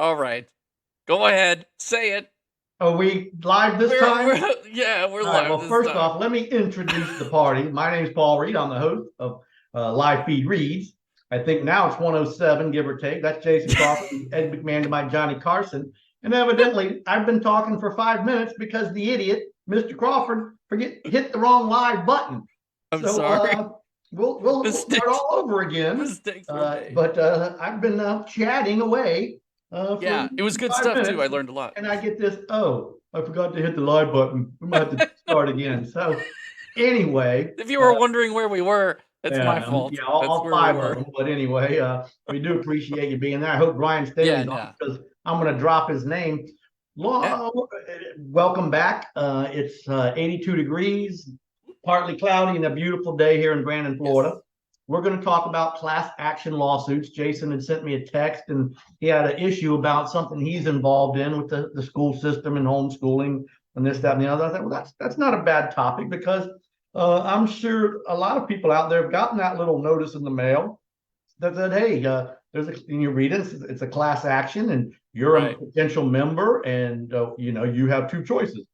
All right. Go ahead. Say it. Are we live this time? Yeah, we're All right. live Well, this first time. off, let me introduce the party. My name is Paul Reed. I'm the host of Live Feed Reads. I think now it's 107, give or take. That's Jason Crawford, Ed McMahon to my Johnny Carson. And evidently, I've been talking for 5 minutes because the idiot, Mr. Crawford, hit the wrong live button. I'm So sorry. we'll start Mistakes. all over again. Mistakes were made. But I've been chatting away for Yeah, it was good 5 stuff too. I minutes, learned a lot. and I get this. Oh, I forgot to hit the live button. We might have to start again. So anyway, If you were wondering where we were, that's my fault. yeah, That's all where we five of were. them. But anyway, we do appreciate you being there. I hope Brian Yeah, Staley's on no. because I'm going to drop his name. Yeah. Welcome back. It's 82 degrees, partly cloudy, and a beautiful day here in Brandon, Florida. Yes. We're going to talk about class action lawsuits. Jason had sent me a text, and he had an issue about something he's involved in with the school system and homeschooling and this, that, and the other. I thought, well, that's not a bad topic because I'm sure a lot of people out there have gotten that little notice in the mail that said, "Hey, and you read it. It's a class action, and you're a Right. potential member, and you have two choices: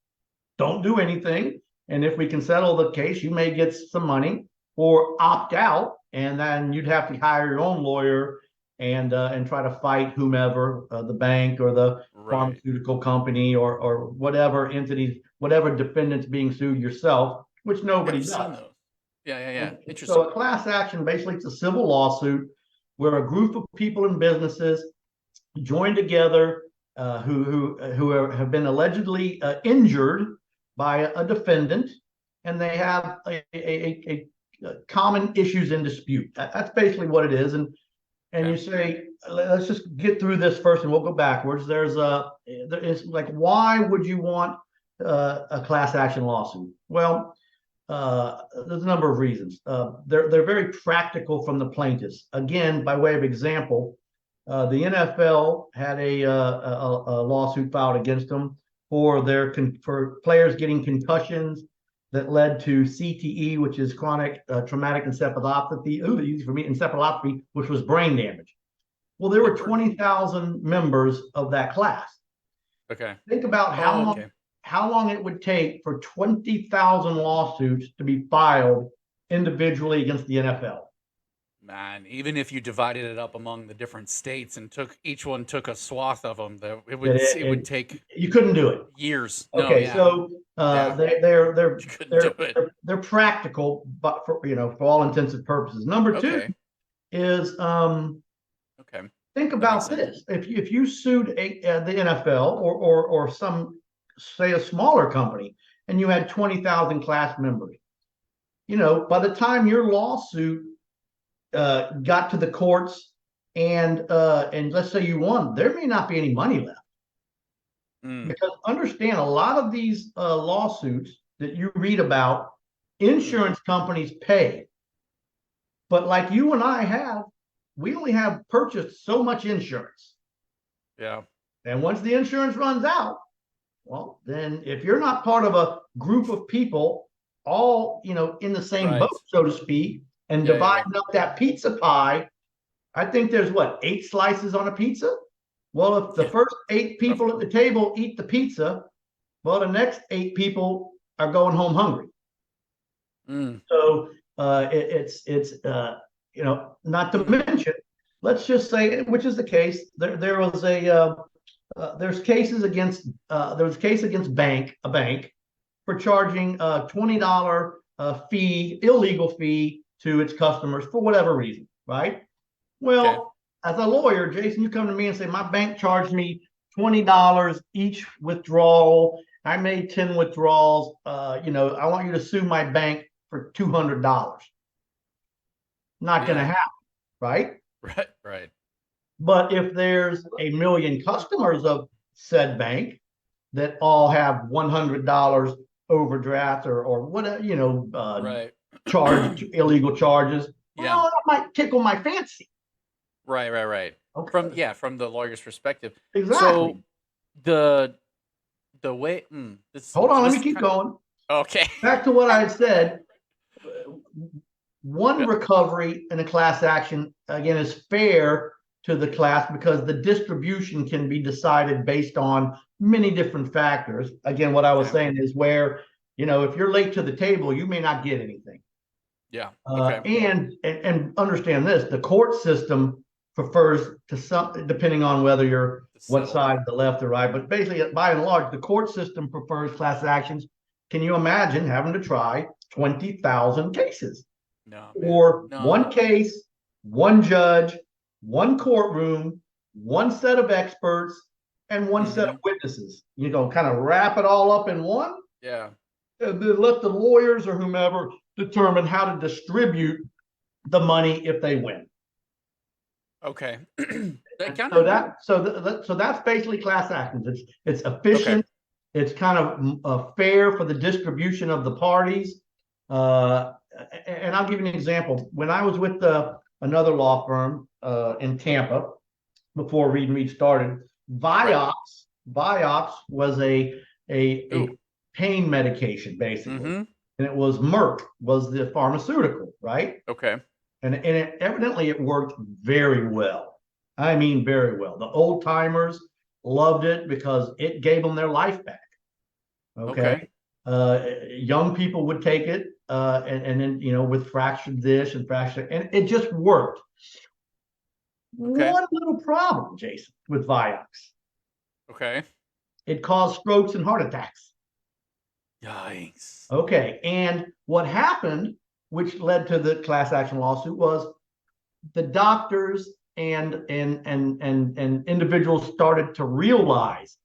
don't do anything, and if we can settle the case, you may get some money, or opt out, and then you'd have to hire your own lawyer and try to fight whomever, the bank or the Right. pharmaceutical company or whatever entities, whatever defendants being sued yourself, which Yeah, nobody I've seen does. those. Yeah. So Interesting. a class action, basically, it's a civil lawsuit where a group of people and businesses join together, who have been allegedly injured by a defendant, and they have a common issues in dispute. That's basically what it is. And Okay. you say, let's just get through this first, and we'll go backwards. It's like, why would you want a class action lawsuit? Well, there's a number of reasons. They're very practical from the plaintiffs. Again, by way of example, the NFL had a lawsuit filed against them for players getting concussions that led to CTE, which is chronic traumatic encephalopathy. Ooh, easy for me, encephalopathy, which was brain damage. Well, there were 20,000 members of that class. Okay. Think about Oh, okay. how long it would take for 20,000 lawsuits to be filed individually against the NFL. Man, even if you divided it up among the different states and each one took a swath of them, it would take You couldn't do it. years. No, Okay, yeah, so yeah, they're you couldn't do they're it. they're practical, but for all intents and purposes. Number two Okay, is okay, think that makes about sense. this: if you sued the NFL or some, say, a smaller company, and you had 20,000 class members, by the time your lawsuit got to the courts, and let's say you won, there may not be any money left. Mm, Because understand, a lot of these lawsuits that you read about, mm, insurance companies pay. But like you and I have, we only have purchased so much insurance. yeah, And once the insurance runs out, well, then if you're not part of a group of people all, in the same boat, right. so to speak, and Yeah. dividing up that pizza pie, I think there's what, 8 slices on a pizza? Well, if the Yeah, first 8 people at roughly. the table eat the pizza, well, the next 8 people are going home hungry. Mm, So not to mm, mention, let's just say, which is the case. There was there's cases against there was a case against a bank for charging a $20 illegal fee to its customers for whatever reason, right? okay. Well, as a lawyer, Jason, you come to me and say, my bank charged me $20 each withdrawal. I made 10 withdrawals. I want you to sue my bank for $200. Not going to Yeah. happen, right? Right. Right. But if there's a million customers of said bank that all have $100 overdraft or whatever, Right. charge illegal charges, Yeah. well, that might tickle my fancy. Right. Okay, From the lawyer's perspective. So exactly. the the way this Hold so on, let this me is keep kind going. okay. Back to what I had said. One Yeah. recovery in a class action, again, is fair to the class because the distribution can be decided based on many different factors. Again, what I was saying is where, if you're late to the table, you may not get anything. Yeah. Okay. And understand this: the court system prefers to some, depending on whether you're what side, the left or right. But basically, by and large, the court system prefers class actions. Can you imagine having to try 20,000 cases? No. Or one case, one judge, one courtroom, one set of experts, and one set of witnesses. Kind of wrap it all up in one. Yeah. And then let the lawyers or whomever determine how to distribute the money if they win. Okay. So that's basically class actions. It's efficient. Okay. It's kind of fair for the distribution of the parties. And I'll give you an example. When I was with another law firm in Tampa before Reed & Reed started, Vioxx was a pain medication, basically. And it was Merck was the pharmaceutical, right? Okay. And evidently it worked very well. I mean, very well. The old timers loved it because it gave them their life back. Okay. Young people would take it, and then with fractured this and fractured, and it just worked. Okay. One little problem, Jason, with Vioxx. Okay. It caused strokes and heart attacks. Yikes. Okay. And what happened, which led to the class action lawsuit, was the doctors and individuals started to realize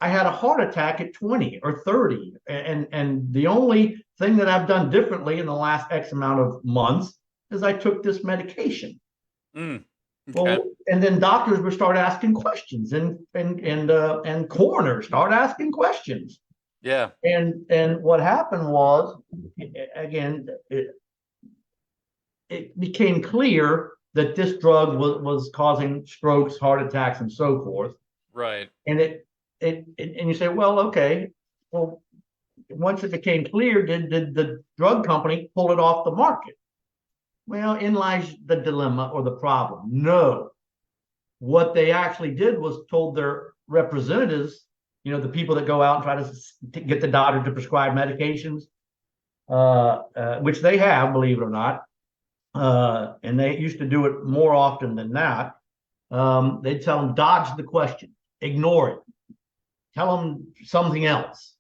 I had a heart attack at 20 or 30. And the only thing that I've done differently in the last X amount of months is I took this medication. Okay. Well, and then doctors would start asking questions and coroners start asking questions. Yeah. And what happened was, again, it became clear that this drug was causing strokes, heart attacks, and so forth. Right. And and you say, well, okay, well, once it became clear, did the drug company pull it off the market? Well, in lies the dilemma or the problem. No. What they actually did was told their representatives, the people that go out and try to get the doctor to prescribe medications, which they have, believe it or not, and they used to do it more often than that. They'd tell them, dodge the question, ignore it, tell them something else.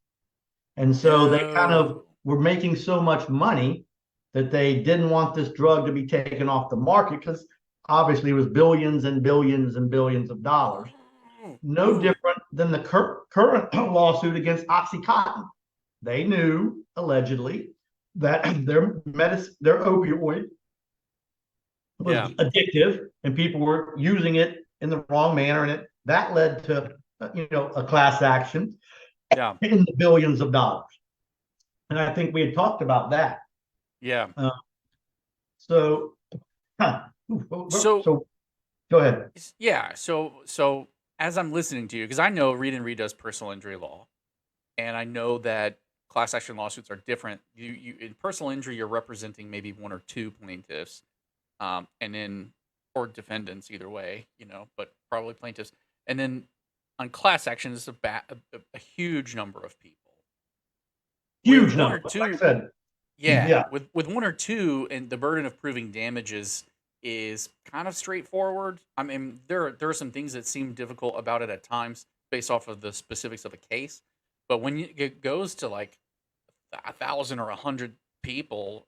And so they kind of were making so much money that they didn't want this drug to be taken off the market because obviously it was billions and billions and billions of dollars. No different than the current lawsuit against OxyContin. They knew, allegedly, that their opioid was addictive and people were using it in the wrong manner. And that led to, a class action in the billions of dollars. And I think we had talked about that. Yeah. So go ahead. Yeah. So as I'm listening to you, because I know Reed & Reed does personal injury law, and I know that class action lawsuits are different. You in personal injury, you're representing maybe one or two plaintiffs, or defendants, either way, but probably plaintiffs. And then on class action, it's a huge number of people. Huge number. Like I said. Yeah. With one or two, and the burden of proving damages is kind of straightforward. I mean, there are some things that seem difficult about it at times based off of the specifics of a case. But when it goes to like 1,000 or 100 people,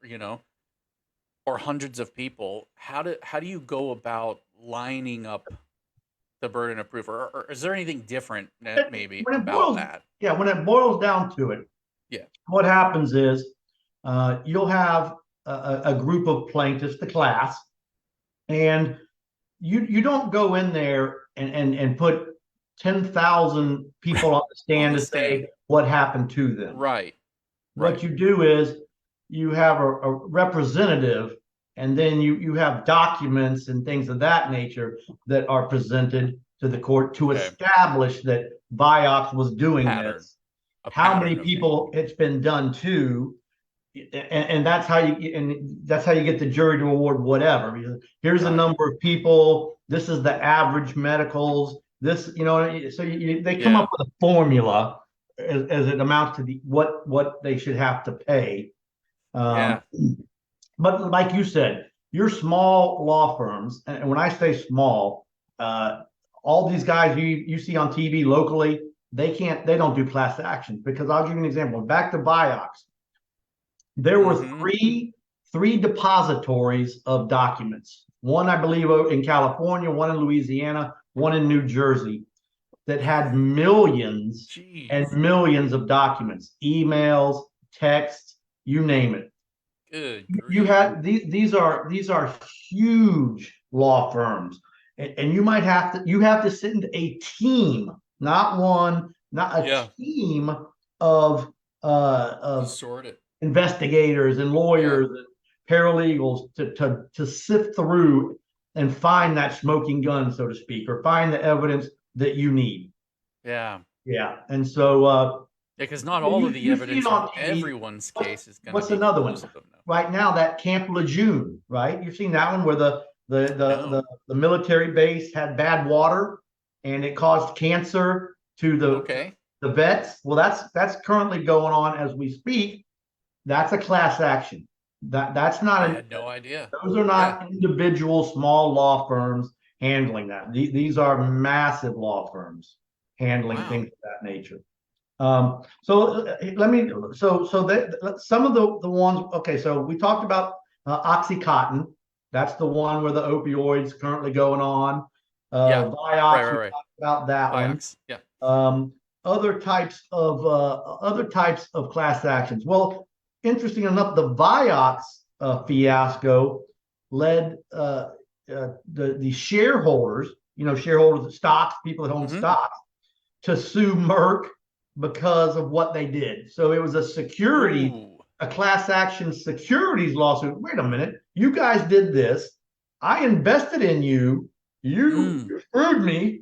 or hundreds of people, how do you go about lining up the burden of proof, or is there anything different maybe about that? Yeah, when it boils down to it, what happens is you'll have a group of plaintiffs, the class, and you don't go in there and put 10,000 people on the stand to say what happened to them. Right. What you do is you have a representative, and then you have documents and things of that nature that are presented to the court to establish that Vioxx was doing this. How many people it's been done to, and that's how you get the jury to award whatever. Here's the Got it. number of people. This is the average medicals. This, so they come Yeah. up with a formula as it amounts to what they should have to pay. Um, Yeah. but like you said, your small law firms, and when I say small, uh, all these guys you see on TV locally, they don't do class actions because I'll give you an example. Back to Vioxx, there were Mm-hmm. three depositories of documents. One, I believe, in California, one in Louisiana, one in New Jersey, that had millions and Jeez. millions of documents, emails, texts, you name it. Good You grief. had these are huge law firms, and you have to send a team, not one, not a Yeah. team of To of sort it. investigators and Yeah. lawyers and paralegals to sift through and find that smoking gun, so to speak, or find the evidence that you need. Yeah. Yeah, and so Because not all of the you see it evidence from on TV. everyone's What's case is going to what's be another one? conclusive enough. Right now, that Camp Lejeune, right? You've seen that one where No. the military base had bad water and it caused cancer to Okay. the vets. Well, that's currently going on as we speak. That's a class action. That's not I an had no idea. those are Yeah. not individual small law firms handling that. These are massive law firms handling Wow. things of that nature. Let me so that some of the ones. Okay, so we talked about OxyContin. That's the one where the opioids currently going on. Yeah. Right. Vioxx, Right. we Right. talked about that one. Vioxx. Yeah. Um, other types of class actions. Well, interesting enough, the Vioxx fiasco led the shareholders, shareholders of stocks, people that own Mm-hmm. stocks, to sue Merck because of what they did. So it was Ooh. a class action securities lawsuit. Wait a minute, you guys did this. I invested in you. Mm. You screwed me.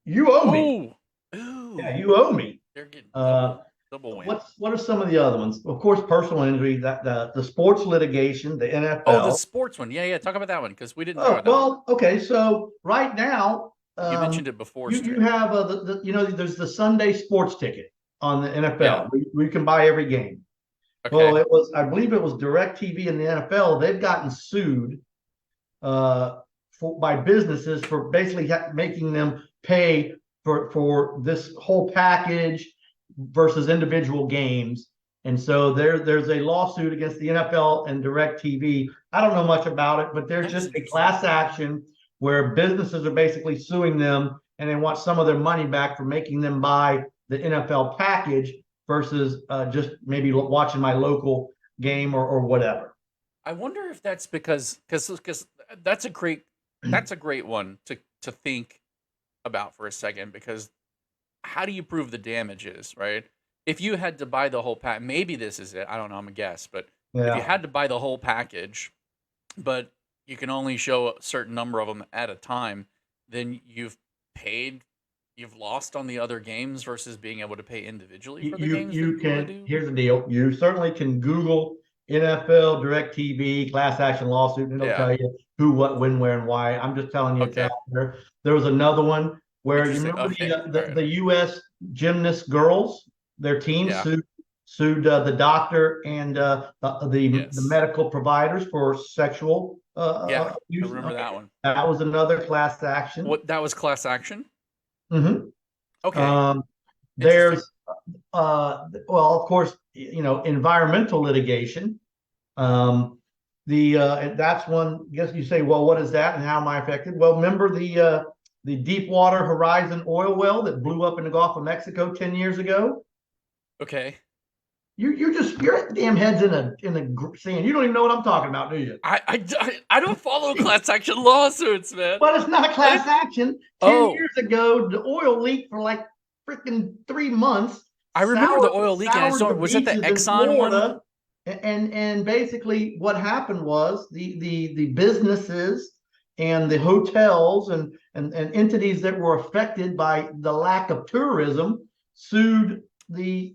You owe me. Ooh. Yeah, Ooh. you owe me. They're getting Uh, double whammy. what are some of the other ones? Of course, personal injury, that the sports litigation, the Oh, the NFL. sports one. Yeah. Yeah. Talk about that one because we didn't talk Oh, about that one. well, okay. So right now, You mentioned it before, you Straight. have there's the Sunday sports ticket on the Yeah. NFL. We can buy every game. Well, Okay. I believe it was DirecTV and the NFL. They've gotten sued by businesses for basically making them pay for this whole package versus individual games. And so there's a lawsuit against the NFL and DirecTV. I don't know much about it, but there's That is just a interesting. class action where businesses are basically suing them and they want some of their money back for making them buy the NFL package versus just maybe watching my local game or whatever. I wonder if that's because that's a great one to think about for a second because how do you prove the damages, right? If you had to buy the whole pack, maybe this is it. I don't know. I'm a guess, but if you Yeah. had to buy the whole package, but you can only show a certain number of them at a time, then paid, you've lost on the other games versus being able to pay individually for the games that You you want to can, do. here's the deal. You certainly can Google NFL, DirecTV, class action lawsuit, and it'll Yeah. tell you who, what, when, where, and why. I'm just telling you it's out Okay. there. There was another one where you Interesting. remember Okay. All right. the U.S. gymnast girls, their team Yeah. sued the doctor and the Yes. medical providers for sexual Yeah. I abuse. remember Okay. that one. That was another class action. What that was class action? Mhm. Okay. Um, Interesting. there's well, of course, environmental litigation. Um, that's one. I guess you say, well, what is that, and how am I affected? Well, remember the Deepwater Horizon oil well that blew up in the Gulf of Mexico 10 years ago? Okay. Your damn head's in the sand. You don't even know what I'm talking about, do you? I don't follow class action lawsuits, man. But it's not a I class didn't. action. 10 years Oh, ago, the oil leaked for like freaking 3 months, I remember the oil leak, and I just soured the don't. Was that the beaches in Exxon one? Florida. And basically what happened was the businesses and the hotels and entities that were affected by the lack of tourism sued the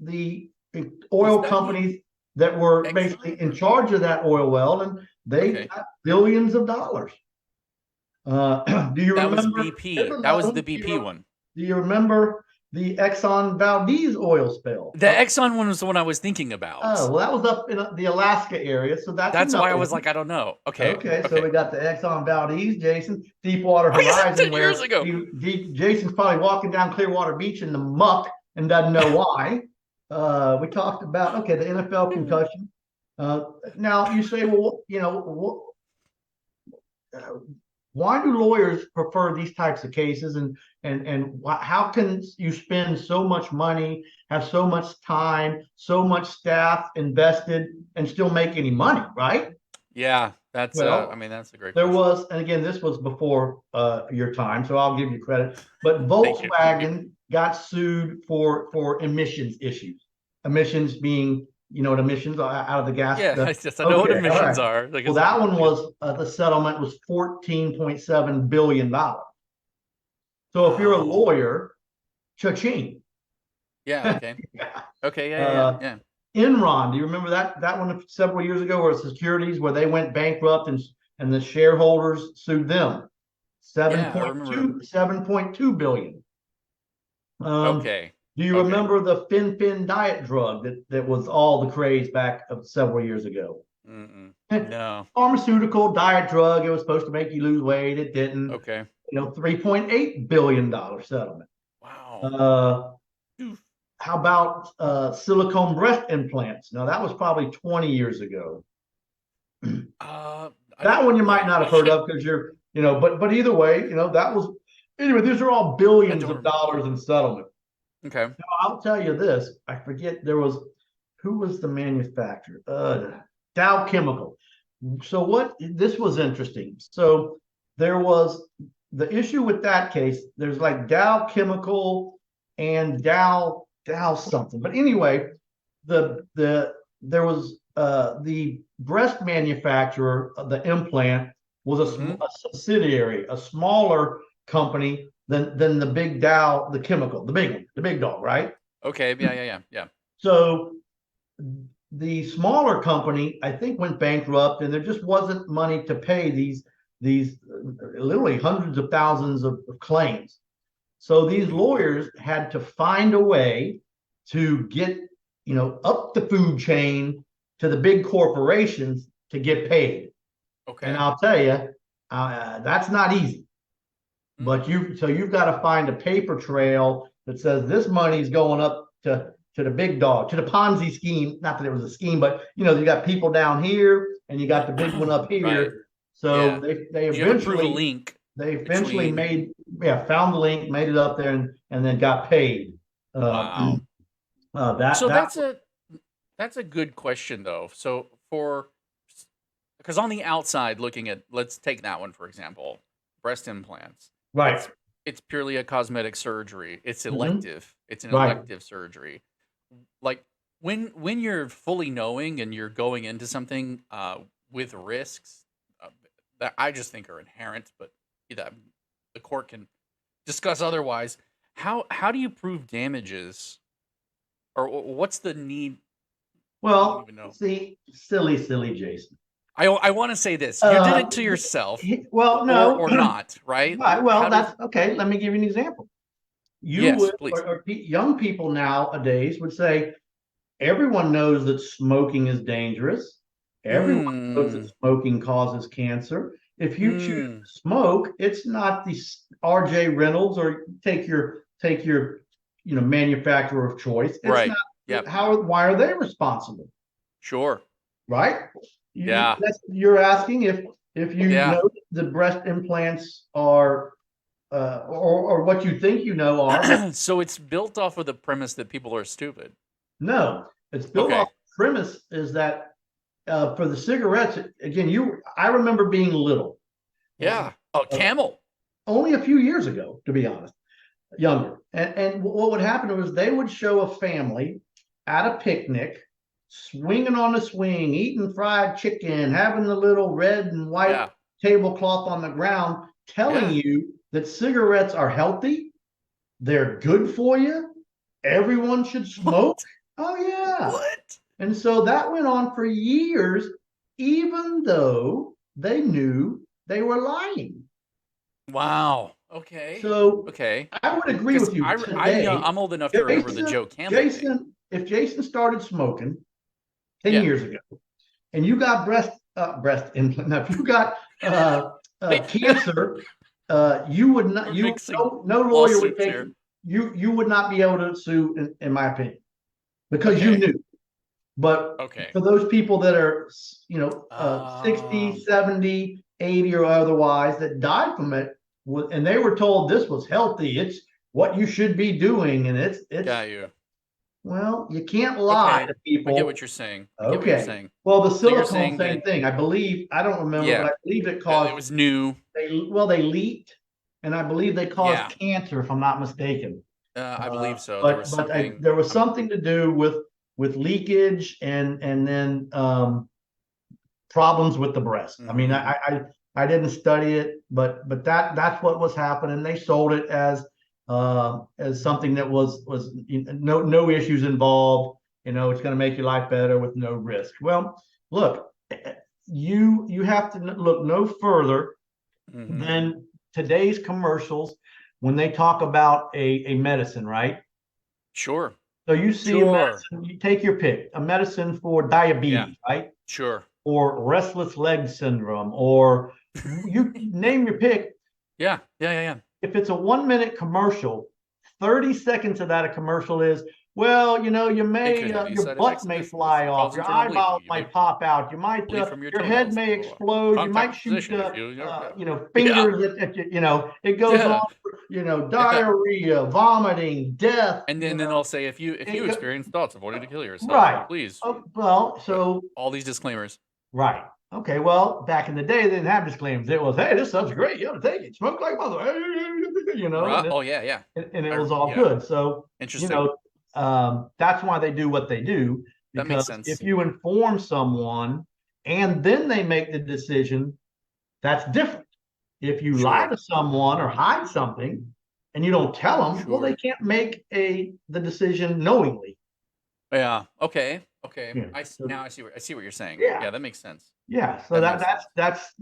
Was oil that the companies that were basically in Exxon? charge of that oil well, and they Okay. got billions of dollars. Do you That was remember? Here's BP. That another was one. the BP one. Do you remember the Exxon Valdez oil spill? The Exxon one was the one I was thinking about. Oh, well, that was up in the Alaska area, so that's That's why I another was one. like, I don't know. Okay. Okay, so Okay. we got the Exxon Valdez, Jason, Deepwater Oh, yeah, Horizon, 10 years where ago. Jason's probably walking down Clearwater Beach in the muck and doesn't know why. We talked about, okay, the NFL concussion. Now you say, well, why do lawyers prefer these types of cases, and how can you spend so much money, have so much time, so much staff invested, and still make any money, right? Yeah, that's I Well, mean, that's a great there question. was, and again, this was before your time, so I'll give you credit. But Thank you. Volkswagen got sued for emissions issues. Emissions being, what emissions are out of the gas. Yeah, I know what Okay, all emissions right. are. Like, Well, that one was the settlement was $14.7 billion. So if you're a wow. lawyer, cha-ching. Yeah, okay. Yeah. Okay, Uh, yeah. Enron, do you remember that one several years ago, where securities where they went bankrupt and the shareholders sued them? Yeah, I remember. 7.2 billion. Okay. Do you Okay. remember the Fin diet drug that was all the craze back of several years ago? Mm-mm. No. Pharmaceutical diet drug. It was supposed to make you lose weight. It didn't. Okay. $3.8 billion settlement. Wow. Uh, Oof. how about silicone breast implants? Now that was probably 20 years ago. I That don't one you might yeah. not have heard of because but either way, that was anyway. These are all I billions don't of remember. dollars in settlement. Okay. Now, I'll tell you this. I forget who was the manufacturer? Dow Chemical. So this was interesting. So there was the issue with that case. There's like Dow Chemical and Dow something. But anyway, there was the breast manufacturer of the implant was Mm-hmm. a subsidiary, a smaller company than the big Dow, the chemical, the big one, the big dog, right? Okay. Yeah. So the smaller company, I think, went bankrupt, and there just wasn't money to pay these literally hundreds of thousands of claims. So these lawyers had to find a way to get, up the food chain to the big corporations to get paid. And Okay. I'll tell you, that's not easy. But Mm-mm. you've got to find a paper trail that says this money is going up to the big dog, to the Ponzi scheme. Not that it was a scheme, but you got people down here and you got the big one up Right. here. So Yeah. they You have to prove a eventually link they eventually between. made found the link, made it up there, and then got paid. Wow. That So that that's a good question though. So for because on the outside looking at, let's take that one for example, breast implants. right. It's purely a cosmetic surgery. It's Mhm. elective. It's an Right. elective surgery. Like when you're fully knowing and you're going into something with risks that I just think are inherent, but that the court can discuss otherwise. How do you prove damages, or what's the need? I don't Well, even know. see, silly Jason. I want to say this. You did Uh, it to yourself, well, or no. not, right? Right. Well, How does? that's okay. Let me give you an example. You Yes, would, please. young people nowadays would say, everyone knows that smoking is dangerous. Everyone knows that Mm, smoking causes cancer. If you choose to mm, smoke, it's not the R.J. Reynolds, or take your manufacturer of choice. It's right. not. Yep. Why are they responsible? Sure. Right? Yeah. You're asking if you Yeah. know the breast implants are or what you think are, but So it's built off of the premise that people are stupid. no, it's built off Okay. premise is that for the cigarettes, again, I remember being little, Yeah. Oh, uh, Camel. only a few years ago, to be honest, younger. And what would happen was they would show a family at a picnic, swinging on the swing, eating fried chicken, having the little red and white Yeah. tablecloth on the ground, telling Yeah. you that cigarettes are healthy, they're good for you, everyone should smoke. What? Oh yeah. What? And so that went on for years, even though they knew they were lying. Wow. Okay. So Okay. I would agree Because with you I'm young. today. I'm old enough to remember the Joe Camel thing. If Jason started smoking 10 Yeah. years ago, and you got breast implant, now if you got Wait, cancer, you would not, we're you, mixing no lawyer would lawsuits take here. you would not be able to sue, in my opinion, because you Okay. knew. But Okay. for those people that are, 60, Um. 70, 80 or otherwise that died from it, and they were told this was healthy, it's what you should be doing, and it's Got you. well, you can't lie Okay. to I get what people. you're saying. I get what you're Okay. saying. Well, the So you're silicone, saying that same thing. I believe, I don't remember, but yeah, I believe it it caused, was new. they leaked, and I believe they caused Yeah. cancer, if I'm not mistaken. I believe so. There was But something. there was something to do with leakage, and then problems with the breast. I mean, Mhm. I didn't study it, but that's what was happening. They sold it as something that was no issues involved. It's going to make your life better with no risk. Well, look, you have to look no further Mhm. than today's commercials when they talk about a medicine, right? Sure. So you see a Sure. medicine, you take your pick, a medicine for Yeah. diabetes, right? Sure. Or restless leg syndrome, or you name your pick. Yeah. Yeah. Yeah. Yeah. If it's a 1 minute commercial, 30 seconds of that a commercial is, well, It could have these your side butt effects and may this and this fly and off, cause your internal bleeding. eyeballs You may might pop out, bleed from your your head toenails. may Blah, blah, blah. explode, you might Contact a shoot, physician if you. Yeah. fingers it goes on, Yeah. Yeah. diarrhea, vomiting, death, And then they'll say if you it, experience thoughts of wanting to kill yourself, right. please. Oh, well, so All these disclaimers. right. Okay. Well, back in the day, they didn't have disclaimers. It was, hey, this stuff's great. You ought to take it. Smoke like mother. Right. And Oh yeah. Yeah. it was all Yeah. good. So, Interesting. that's why they do what they do, That makes because if sense. you inform someone and then they make the decision, that's different. If you lie Sure. to someone or hide something and you don't tell them, well, they Sure. can't make the decision knowingly. Yeah. Okay. Okay. Yeah. So, Now I see what you're saying. yeah. Yeah, that makes sense. Yeah. So That makes sense. that's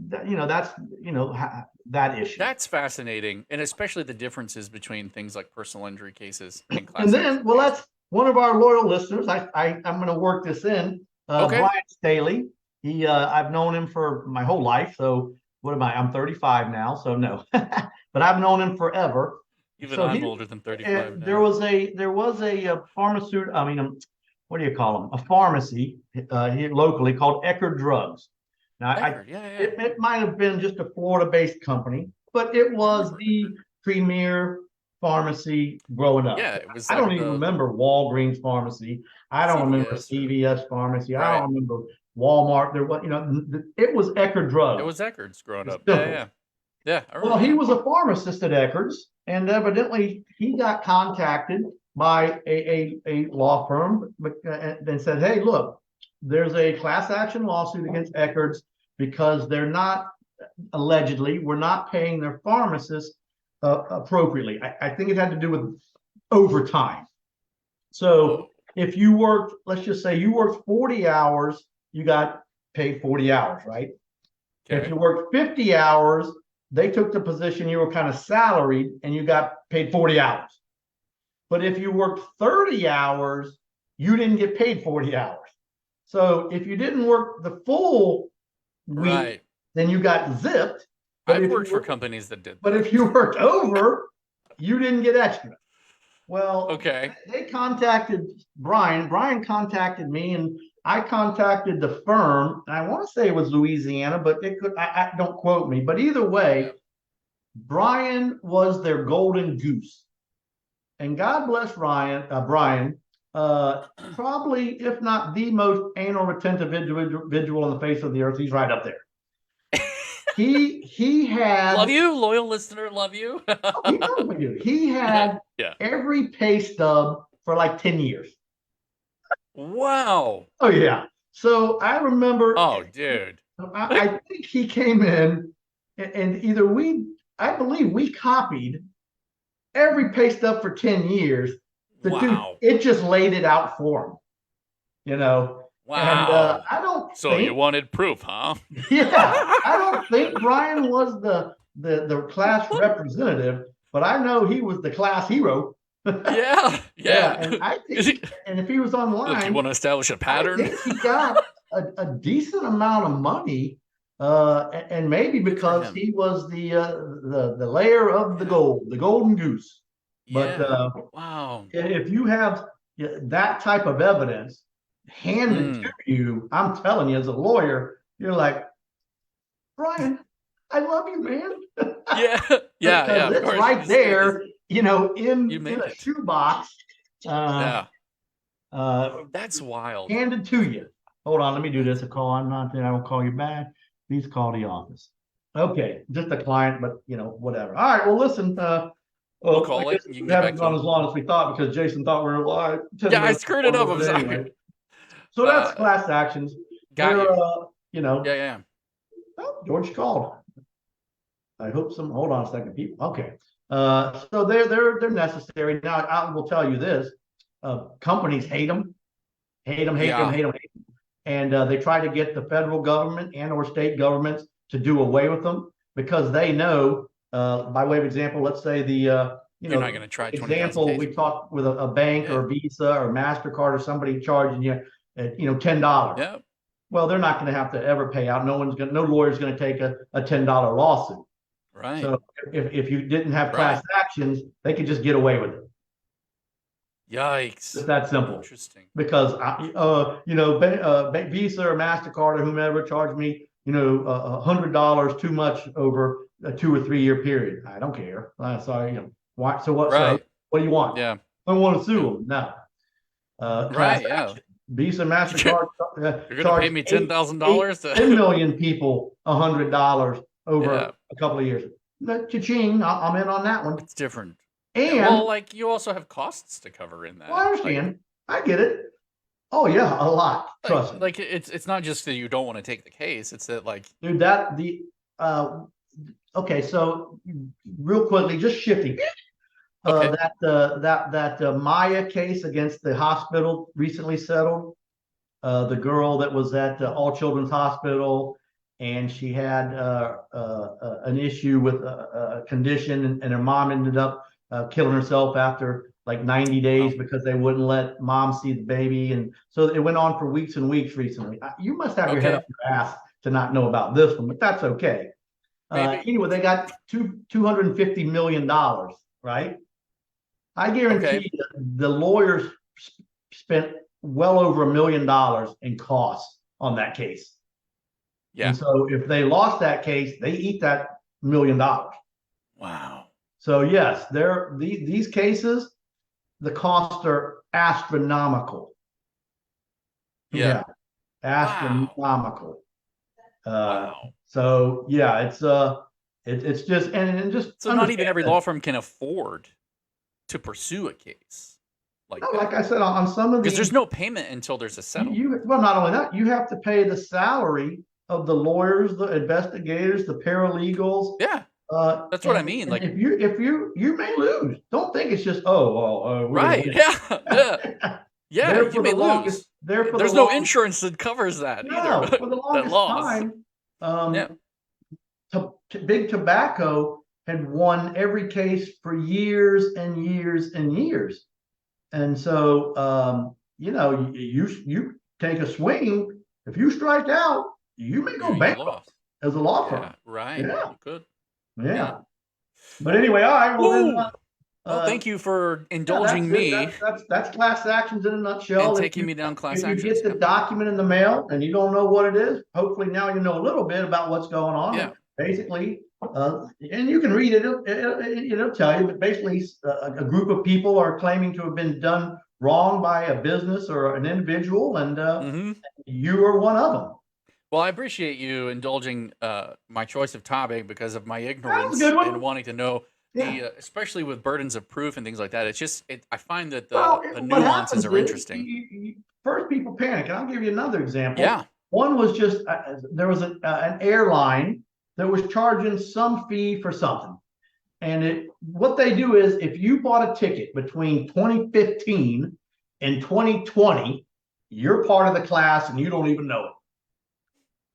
that issue. That's fascinating, and especially the differences between things like personal injury cases and And class then, action well, cases. that's one of our loyal listeners. I'm going to work this in. Okay. Brian Staley. I've known him for my whole life. So what am I? I'm 35 now. So no, but I've known him forever. Even So I'm older than 35 there now. was a pharmaceutical. I mean, what do you call them? A pharmacy here locally called Eckerd Drugs. Now, Eckerd. Yeah, yeah. it might have been just a Florida-based company, but it I was remember the Eckerd. premier pharmacy growing up. Yeah, it was I like don't even the remember Walgreens pharmacy. I don't remember CVS or CVS pharmacy. I right. don't remember Walmart. There was, it was Eckerd It Drugs. was Eckerd's growing It's up. Yeah, simple. yeah, yeah. I Well, remember he that. was a pharmacist at Eckerd's, and evidently he got contacted by a law firm and said, "Hey, look, there's a class action lawsuit against Eckerd's because they're not allegedly we're not paying their pharmacists appropriately. I think it had to do with overtime. So Whoa. if you worked, let's just say you worked 40 hours, you got paid 40 hours, right? If Okay. you worked 50 hours, they took the position you were kind of salaried and you got paid 40 hours. But if you worked 30 hours, you didn't get paid 40 hours. So if you didn't work the full week, Right. then you got zipped. But I've if you worked for were, companies that did but that. if you worked over, you didn't get extra. Well, Okay. they contacted Brian. Brian contacted me, and I contacted the firm. I want to say it was Louisiana, but it could. I don't quote me. But either way, Yeah. Brian was their golden goose, and God bless Brian. Probably, if not the most anal retentive individual on the face of the earth. He's right up there. He Love had you, loyal listener. Love you. he knows what you. He had Yeah. every pay stub for like 10 years. Wow. Oh yeah. So I remember Oh, dude. I think he came in and either I believe we copied every pay stub for 10 years. The dude, Wow. it just laid it out for him, And Wow. I don't So you think, wanted proof, huh? yeah, I don't think Brian was the class representative, but I know he was the class hero. Yeah, Yeah, yeah. and I think, and if he was Look, you online, want to establish a I pattern? think he got a decent amount of money, and maybe Good for because him. he was the layer of the Yeah, gold, the golden goose. But yeah. Wow. if you have that type of evidence handed to Mm. you, I'm telling you, as a lawyer, you're like, Brian, I love you, man, Yeah, yeah, yeah. because Of it's course, right there, you in made a it. shoebox, uh, Yeah, uh, that's wild. handed to you. Hold on, let me do this. A call. I'm not there. I will call you back. Please call the office. Okay, just a client, but whatever. All right. Well, listen. We'll Well, I call it. guess And you can we get haven't back to gone him. as long as we thought because Jason thought we were live 10 Yeah, I minutes screwed it up. before, I'm but sorry. anyway. So that's class actions. Got They're you. you know. Yeah, yeah. Oh, George called. I hope some. Hold on a second, people. Okay. So they're necessary. Now I will tell you this: companies hate them, hate them, hate them, Yeah. hate them, and they try to get the federal government and or state governments to do away with them because they know, by way of example, let's say You're not going to try 20,000 example, we cases. talked with a bank Yeah. or Visa or MasterCard or somebody charging you, $10. Yeah. Well, they're not going to have to ever pay out. No lawyer's going to take a $10 lawsuit. Right. So if you didn't have class Right. actions, they could just get away with it. It's Yikes. that simple. Interesting. Because Visa or Mastercard or whomever charged me, $100 too much over a 2 or 3 year period. I don't care. Sorry, why? So what, sir? Right. What do you want? Yeah. I want to sue Yeah. them. No. Class Right. Yeah. action. Visa, You're Mastercard going to pay charged me eight, $10,000 10 to. million people $100 Yeah. over a couple of years. Cha-ching! I'm in on that one. It's different. Yeah. Well, And like you also have costs to cover in well, I that. understand. I get it. Oh yeah, a lot. Trust me. Like it's not just that you don't want to take the case. It's that like Dude, uh okay, so real quickly, just shifting. okay. That Maya case against the hospital recently settled. The girl that was at All Children's Hospital, and she had an issue with a condition, and her mom ended up killing herself after like 90 days Wow. because they wouldn't let mom see the baby, and so it went on for weeks and weeks recently. You must have your head up Okay. your ass to not know about this one, but that's okay. Maybe. Anyway, they got $250 million, right? I Okay. guarantee you the lawyers spent well over $1 million in costs on that case. Yeah. And so if they lost that case, they eat that $1 million. Wow. So yes, these cases, the costs are astronomical. Yeah. Yeah, Wow. astronomical. Wow. So yeah, it's just and just So not even understand every this. law firm can afford to pursue a case like No, like that I said, on some of because there's these, no payment until there's a settlement. well, not only that, you have to pay the salary of the lawyers, the investigators, the paralegals, Yeah. That's what I and mean. Like, if you may lose. Don't think it's just we're gonna right. win. Yeah. Yeah. Yeah. There You for the may longest, lose. there for the There's no long insurance that covers that either. no for the That longest loss. time, Yeah. Big Tobacco had won every case for years and years and years. And so, you take a swing. If you strike out, you may go You bankrupt lost. as a law Yeah. firm. Right. Yeah, You could. Yeah. yeah. But anyway, all right. Well, then, Woo. Well, thank you for yeah, that's indulging it. me That's class actions in a and nutshell. taking me down class If you actions. get the Yep. document in the mail and you don't know what it is, hopefully now you know a little bit about what's going on. Yeah. And basically, and you can read it. It'll tell you. But basically, a group of people are claiming to have been done wrong by a business or an individual, and Mm-hmm. you are one of them. Well, I appreciate you indulging my choice of topic because of my That was a good ignorance and one. wanting to know Yeah. especially with burdens of proof and things like that. It's just, I find that Well, the what nuances happens are is interesting. first people panic, and I'll give you another example. Yeah. One was just there was an airline that was charging some fee for something, and what they do is if you bought a ticket between 2015 and 2020, you're part of the class and you don't even know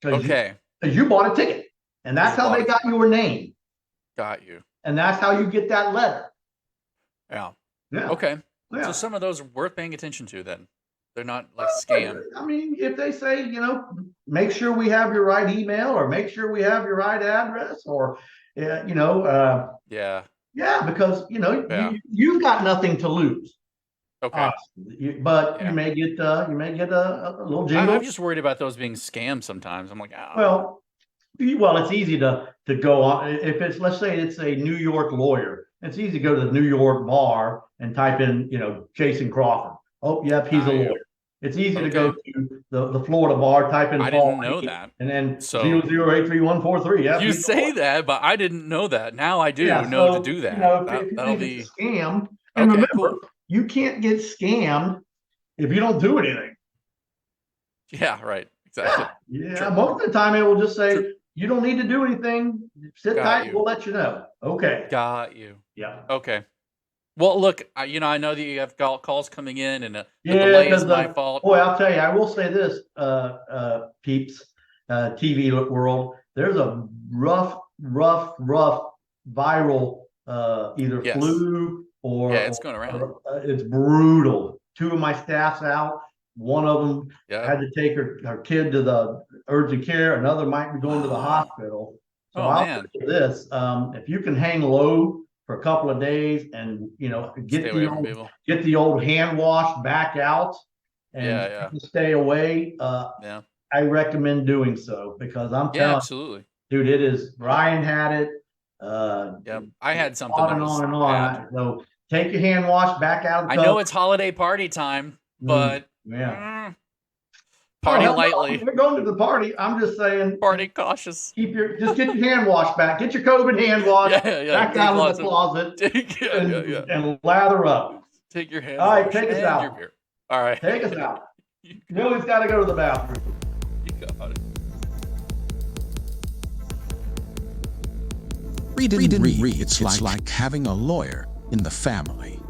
it. Okay. Because you bought a ticket. And that's how they got your name. Got you. And that's how you get that letter. Yeah. Yeah. Okay. Yeah. So some of those are worth paying attention to then. They're not like scam. I mean, if they say, make sure we have your right email or make sure we have your right address or, Yeah. yeah, because, you've got nothing to lose. Okay. But you may get a little jingle. I'm just worried about those being scams sometimes. I'm like, well, it's easy to go on. If it's, let's say it's a New York lawyer, it's easy to go to the New York bar and type in, Jason Crawford. Oh, yep, he's a lawyer. It's easy to go to the Florida bar, type in I Paul didn't know that. and then So 00833143. Yeah, you say that, but I didn't know that. Now I do know to do that. If you that'll think be it's a scam. And remember, you can't get scammed if you don't do anything. Yeah, right. Exactly. Yeah. Most of the time it will just say, you don't need to do anything. Sit tight. We'll let you know. Okay. Got you. Yeah. Okay. Well, look, I know that you have calls coming in, and the delay is my fault. Boy, I'll tell you, I will say this, peeps, TV world. There's a rough viral, either flu or it's going around. It's brutal. 2 of my staff's out. One of them had to take her kid to the urgent care. Another might be going to the hospital. So I'll say this: if you can hang low for a couple of days and get the old hand wash back out and stay away, I recommend doing so, because I'm telling absolutely, dude, it is. Brian had it. I had something on and on. So take your hand wash back out of the I know it's holiday party time, but party lightly. We're going to the party. I'm just saying, party cautious. Just get your hand wash back. Get your COVID hand wash back out of the closet and lather up. Take your hand. All right, take us out. All right, take us out. Millie's got to go to the bathroom. You got it. Read and read. It's like having a lawyer in the family.